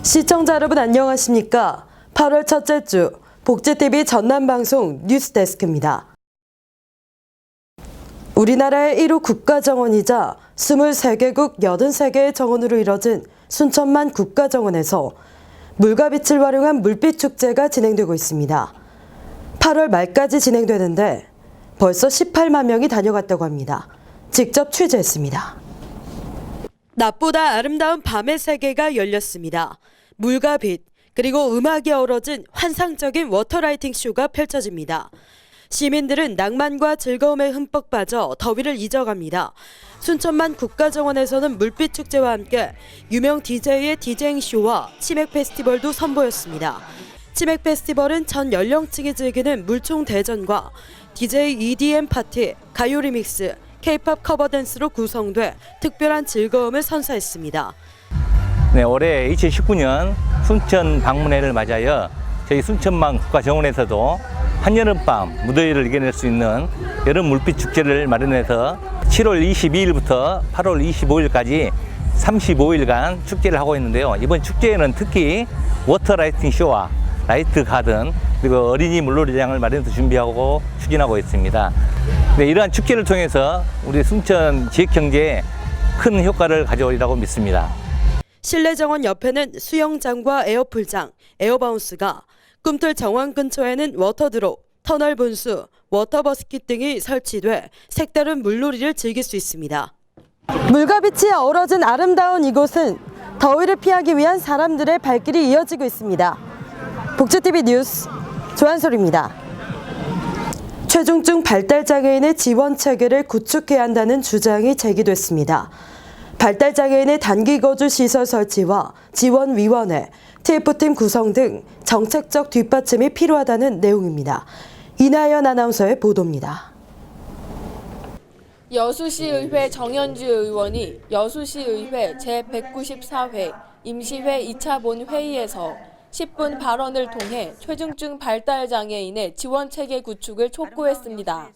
시청자 여러분 안녕하십니까? 8월 첫째 주 복지TV 전남방송 뉴스데스크입니다. 우리나라의 1호 국가정원이자 23개국 83개의 정원으로 이뤄진 순천만 국가정원에서 물과 빛을 활용한 물빛축제가 진행되고 있습니다. 8월 말까지 진행되는데 벌써 18만 명이 다녀갔다고 합니다. 직접 취재했습니다. 낮보다 아름다운 밤의 세계가 열렸습니다. 물과 빛, 그리고 음악이 어우러진 환상적인 워터라이팅 쇼가 펼쳐집니다. 시민들은 낭만과 즐거움에 흠뻑 빠져 더위를 잊어갑니다. 순천만 국가정원에서는 물빛 축제와 함께 유명 DJ의 디제잉 쇼와 치맥 페스티벌도 선보였습니다. 치맥 페스티벌은 전 연령층이 즐기는 물총 대전과 DJ EDM 파티, 가요 리믹스, K-팝 커버 댄스로 구성돼 특별한 즐거움을 선사했습니다. 네, 올해 2019년 순천 방문회를 맞아요. 저희 순천만 국가정원에서도 한여름밤 무더위를 이겨낼 수 있는 여름 물빛 축제를 마련해서 7월 22일부터 8월 25일까지 35일간 축제를 하고 있는데요. 이번 축제에는 특히 워터 라이팅 쇼와 라이트 가든 그리고 어린이 물놀이장을 마련해서 준비하고 추진하고 있습니다. 네, 이러한 축제를 통해서 우리 순천 지역 경제에 큰 효과를 가져오리라고 믿습니다. 실내 정원 옆에는 수영장과 에어풀장, 에어바운스가, 꿈틀 정원 근처에는 워터드롭, 터널 분수, 워터버스킷 등이 설치돼 색다른 물놀이를 즐길 수 있습니다. 물과 빛이 어우러진 아름다운 이곳은 더위를 피하기 위한 사람들의 발길이 이어지고 있습니다. 복지TV 뉴스 조한솔입니다. 최중증 발달장애인의 지원 체계를 구축해야 한다는 주장이 제기됐습니다. 발달장애인의 단기 거주 시설 설치와 지원위원회, TF팀 구성 등 정책적 뒷받침이 필요하다는 내용입니다. 이나연 아나운서의 보도입니다. 여수시의회 정현주 의원이 여수시의회 제194회 임시회 2차 본회의에서 10분 발언을 통해 최중증 발달장애인의 지원체계 구축을 촉구했습니다.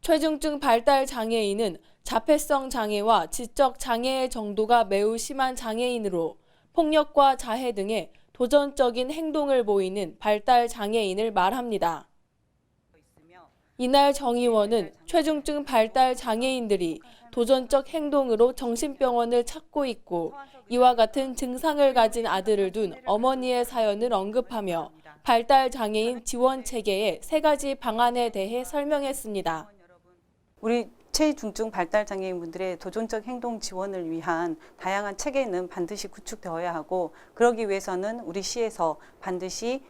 최중증 발달장애인은 자폐성 장애와 지적 장애의 정도가 매우 심한 장애인으로 폭력과 자해 등의 도전적인 행동을 보이는 발달장애인을 말합니다. 이날 정 의원은 최중증 발달장애인들이 도전적 행동으로 정신병원을 찾고 있고 이와 같은 증상을 가진 아들을 둔 어머니의 사연을 언급하며 발달장애인 지원체계의 3가지 방안에 대해 설명했습니다. 우리 최중증 발달장애인분들의 도전적 행동 지원을 위한 다양한 체계는 반드시 구축되어야 하고 그러기 위해서는 우리 시에서 반드시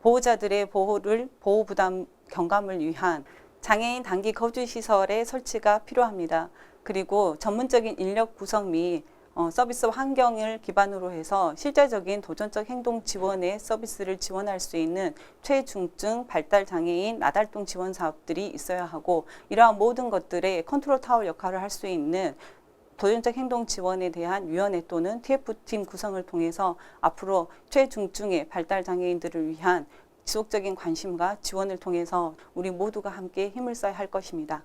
보호자들의 보호 부담 경감을 위한 장애인 단기 거주시설의 설치가 필요합니다. 그리고 전문적인 인력 구성 및 서비스 환경을 기반으로 해서 실제적인 도전적 행동 지원의 서비스를 지원할 수 있는 최중증 발달장애인 나달동 지원 사업들이 있어야 하고 이러한 모든 것들의 컨트롤 타워 역할을 할 수 있는 도전적 행동 지원에 대한 위원회 또는 TF팀 구성을 통해서 앞으로 최중증의 발달장애인들을 위한 지속적인 관심과 지원을 통해서 우리 모두가 함께 힘을 써야 할 것입니다.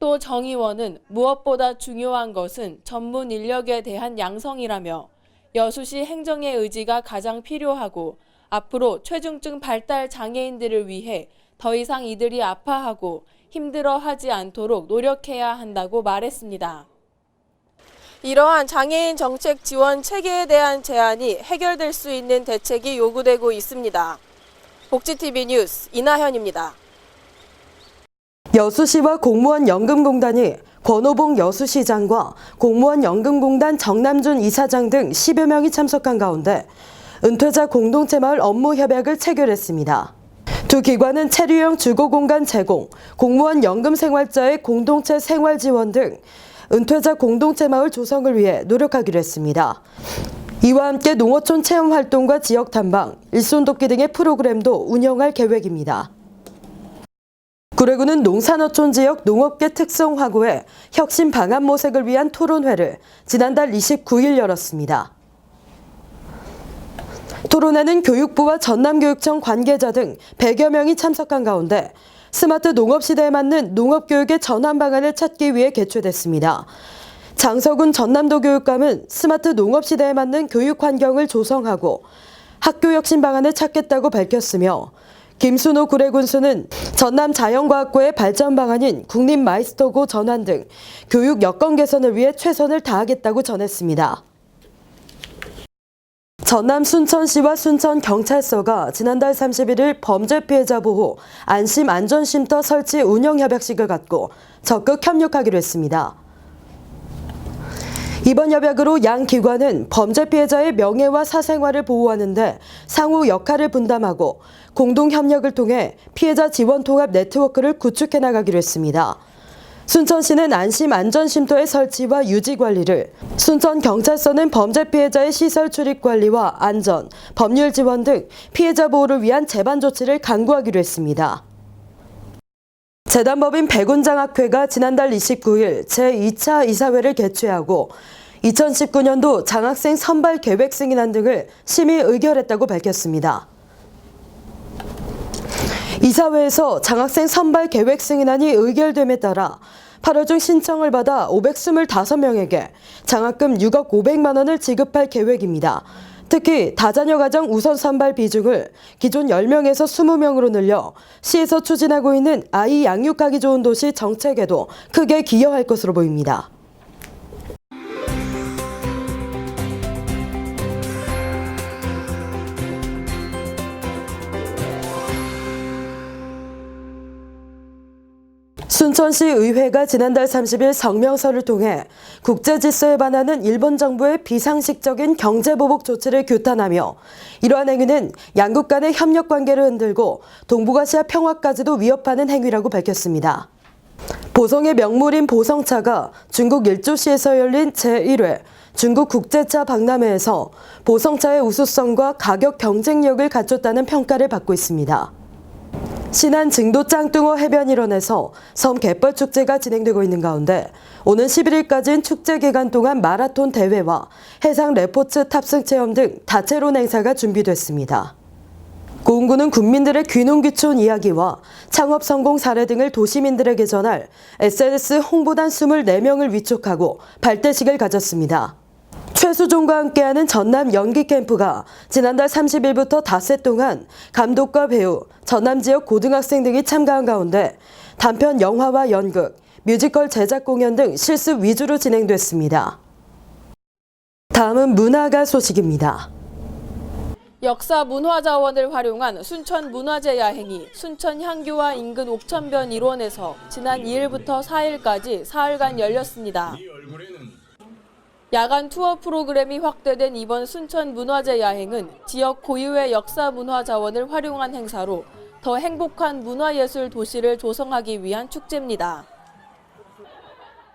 또 정 의원은 무엇보다 중요한 것은 전문 인력에 대한 양성이라며 여수시 행정의 의지가 가장 필요하고 앞으로 최중증 발달 장애인들을 위해 더 이상 이들이 아파하고 힘들어하지 않도록 노력해야 한다고 말했습니다. 이러한 장애인 정책 지원 체계에 대한 제안이 해결될 수 있는 대책이 요구되고 있습니다. 복지TV 뉴스 이나현입니다. 여수시와 공무원연금공단이 권오봉 여수시장과 공무원연금공단 정남준 이사장 등 10여 명이 참석한 가운데 은퇴자 공동체 마을 업무 협약을 체결했습니다. 두 기관은 체류형 주거공간 제공, 공무원 연금 생활자의 공동체 생활 지원 등 은퇴자 공동체 마을 조성을 위해 노력하기로 했습니다. 이와 함께 농어촌 체험 활동과 지역 탐방, 일손 돕기 등의 프로그램도 운영할 계획입니다. 구례구는 농산어촌 지역 농업계 특성 확보에 혁신 방안 모색을 위한 토론회를 지난달 29일 열었습니다. 토론회는 교육부와 전남교육청 관계자 등 100여 명이 참석한 가운데 스마트 농업 시대에 맞는 농업 교육의 전환 방안을 찾기 위해 개최됐습니다. 장석훈 전남도 교육감은 스마트 농업 시대에 맞는 교육 환경을 조성하고 학교 혁신 방안을 찾겠다고 밝혔으며 김순호 구례군수는 전남 자연과학고의 발전 방안인 국립 마이스터고 전환 등 교육 여건 개선을 위해 최선을 다하겠다고 전했습니다. 전남 순천시와 순천경찰서가 지난달 31일 범죄 피해자 보호 안심 안전쉼터 설치 운영 협약식을 갖고 적극 협력하기로 했습니다. 이번 협약으로 양 기관은 범죄 피해자의 명예와 사생활을 보호하는 데 상호 역할을 분담하고 공동 협력을 통해 피해자 지원 통합 네트워크를 구축해 나가기로 했습니다. 순천시는 안심 안전쉼터의 설치와 유지 관리를, 순천경찰서는 범죄 피해자의 시설 출입 관리와 안전, 법률 지원 등 피해자 보호를 위한 재반 조치를 강구하기로 했습니다. 재단법인 백운장학회가 지난달 29일 제2차 이사회를 개최하고 2019년도 장학생 선발 계획 승인안 등을 심의 의결했다고 밝혔습니다. 이사회에서 장학생 선발 계획 승인안이 의결됨에 따라 8월 중 신청을 받아 525명에게 장학금 6억 500만 원을 지급할 계획입니다. 특히 다자녀 가정 우선 선발 비중을 기존 10명에서 20명으로 늘려 시에서 추진하고 있는 아이 양육하기 좋은 도시 정책에도 크게 기여할 것으로 보입니다. 순천시 의회가 지난달 30일 성명서를 통해 국제질서에 반하는 일본 정부의 비상식적인 경제보복 조치를 규탄하며 이러한 행위는 양국 간의 협력관계를 흔들고 동북아시아 평화까지도 위협하는 행위라고 밝혔습니다. 보성의 명물인 보성차가 중국 일조시에서 열린 제1회 중국 국제차 박람회에서 보성차의 우수성과 가격 경쟁력을 갖췄다는 평가를 받고 있습니다. 신안 증도 짱뚱어 해변 일원에서 섬 갯벌 축제가 진행되고 있는 가운데 오는 11일까지인 축제 기간 동안 마라톤 대회와 해상 레포츠 탑승 체험 등 다채로운 행사가 준비됐습니다. 고흥군은 군민들의 귀농귀촌 이야기와 창업 성공 사례 등을 도시민들에게 전할 SNS 홍보단 24명을 위촉하고 발대식을 가졌습니다. 최수종과 함께하는 전남 연기 캠프가 지난달 30일부터 닷새 동안 감독과 배우, 전남 지역 고등학생 등이 참가한 가운데 단편 영화와 연극, 뮤지컬 제작 공연 등 실습 위주로 진행됐습니다. 다음은 문화가 소식입니다. 역사 문화 자원을 활용한 순천 문화제 야행이 순천 향교와 인근 옥천변 일원에서 지난 2일부터 4일까지 사흘간 열렸습니다. 야간 투어 프로그램이 확대된 이번 순천 문화제 야행은 지역 고유의 역사 문화 자원을 활용한 행사로 더 행복한 문화예술 도시를 조성하기 위한 축제입니다.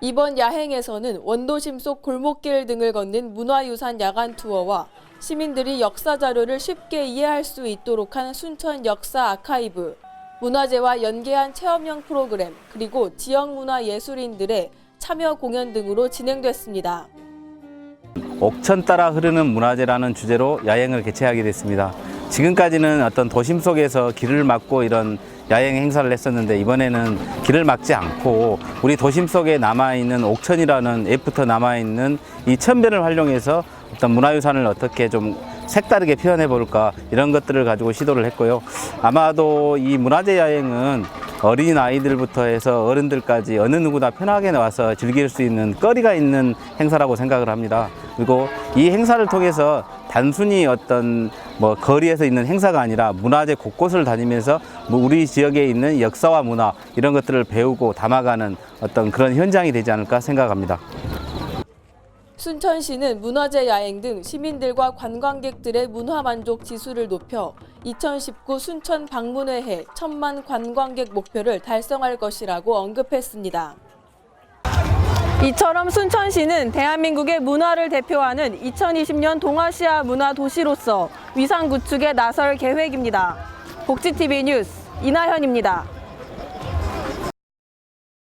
이번 야행에서는 원도심 속 골목길 등을 걷는 문화유산 야간 투어와 시민들이 역사 자료를 쉽게 이해할 수 있도록 한 순천 역사 아카이브, 문화재와 연계한 체험형 프로그램, 그리고 지역 문화 예술인들의 참여 공연 등으로 진행됐습니다. 옥천 따라 흐르는 문화재라는 주제로 야행을 개최하게 됐습니다. 지금까지는 어떤 도심 속에서 길을 막고 이런 야행 행사를 했었는데 이번에는 길을 막지 않고 우리 도심 속에 남아있는 옥천이라는 옛부터 남아있는 이 천변을 활용해서 어떤 문화유산을 어떻게 좀 색다르게 표현해 볼까 이런 것들을 가지고 시도를 했고요. 아마도 이 문화재 야행은 어린 아이들부터 해서 어른들까지 어느 누구나 편하게 나와서 즐길 수 있는 거리가 있는 행사라고 생각을 합니다. 그리고 이 행사를 통해서 단순히 어떤 거리에서 있는 행사가 아니라 문화재 곳곳을 다니면서 우리 지역에 있는 역사와 문화 이런 것들을 배우고 담아가는 어떤 그런 현장이 되지 않을까 생각합니다. 순천시는 문화재 야행 등 시민들과 관광객들의 문화 만족 지수를 높여 2019 순천 방문회 해 1000만 관광객 목표를 달성할 것이라고 언급했습니다. 이처럼 순천시는 대한민국의 문화를 대표하는 2020년 동아시아 문화 도시로서 위상 구축에 나설 계획입니다. 복지TV 뉴스 이나현입니다.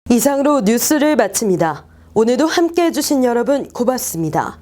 이상으로 뉴스를 마칩니다. 오늘도 함께해 주신 여러분 고맙습니다.